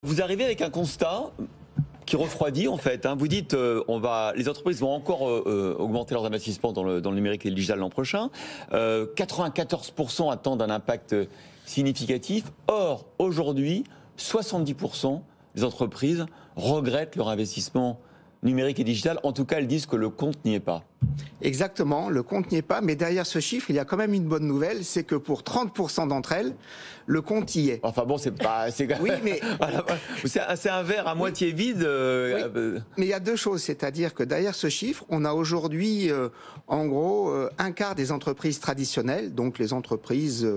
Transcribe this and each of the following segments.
Vous arrivez avec un constat qui refroidit en fait. Vous dites les entreprises vont encore augmenter leurs investissements dans le numérique et le digital l'an prochain. 94% attendent un impact significatif. Or, aujourd'hui, 70% des entreprises regrettent leur investissement numérique et digital. En tout cas, elles disent que le compte n'y est pas. Exactement, le compte n'y est pas, mais derrière ce chiffre, il y a quand même une bonne nouvelle, c'est que pour 30% d'entre elles, le compte y est. Enfin bon, c'est pas... Oui, mais... c'est un verre à moitié vide. Oui. Mais il y a deux choses, c'est-à-dire que derrière ce chiffre, on a aujourd'hui, en gros, un quart des entreprises traditionnelles, donc les entreprises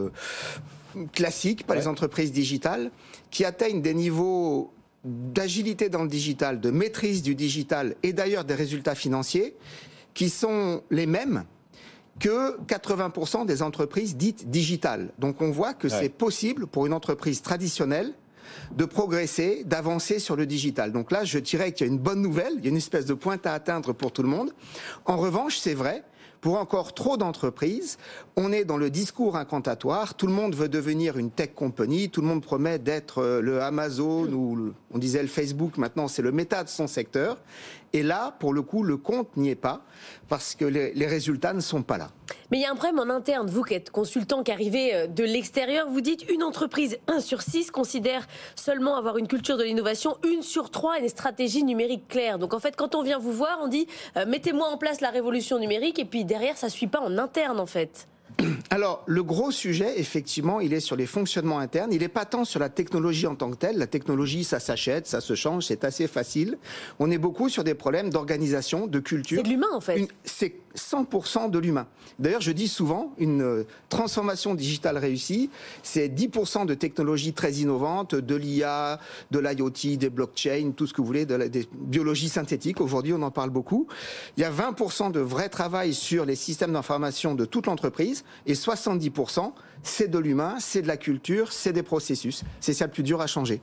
classiques, pas les entreprises digitales, qui atteignent des niveaux d'agilité dans le digital, de maîtrise du digital et d'ailleurs des résultats financiers qui sont les mêmes que 80% des entreprises dites digitales. Donc on voit que c'est possible pour une entreprise traditionnelle de progresser, d'avancer sur le digital. Donc là, je dirais qu'il y a une bonne nouvelle, il y a une espèce de pointe à atteindre pour tout le monde. En revanche, c'est vrai, pour encore trop d'entreprises, on est dans le discours incantatoire, tout le monde veut devenir une tech company, tout le monde promet d'être le Amazon ou on disait le Facebook, maintenant c'est le Meta de son secteur. Et là, pour le coup, le compte n'y est pas, parce que les résultats ne sont pas là. Mais il y a un problème en interne. Vous qui êtes consultant, qui arrivez de l'extérieur, vous dites une entreprise 1 sur 6 considère seulement avoir une culture de l'innovation, 1 sur 3 a une stratégie numérique claire. Donc en fait, quand on vient vous voir, on dit mettez-moi en place la révolution numérique, et puis derrière, ça ne suit pas en interne en fait. Alors, le gros sujet, effectivement, il est sur les fonctionnements internes. Il n'est pas tant sur la technologie en tant que telle. La technologie, ça s'achète, ça se change, c'est assez facile. On est beaucoup sur des problèmes d'organisation, de culture. C'est de l'humain, en fait. C'est 100% de l'humain. D'ailleurs, je dis souvent, une transformation digitale réussie, c'est 10% de technologies très innovantes, de l'IA, de l'IoT, des blockchains, tout ce que vous voulez, des biologies synthétiques. Aujourd'hui, on en parle beaucoup. Il y a 20% de vrai travail sur les systèmes d'information de toute l'entreprise. Et 70%, c'est de l'humain, c'est de la culture, c'est des processus. C'est ça le plus dur à changer.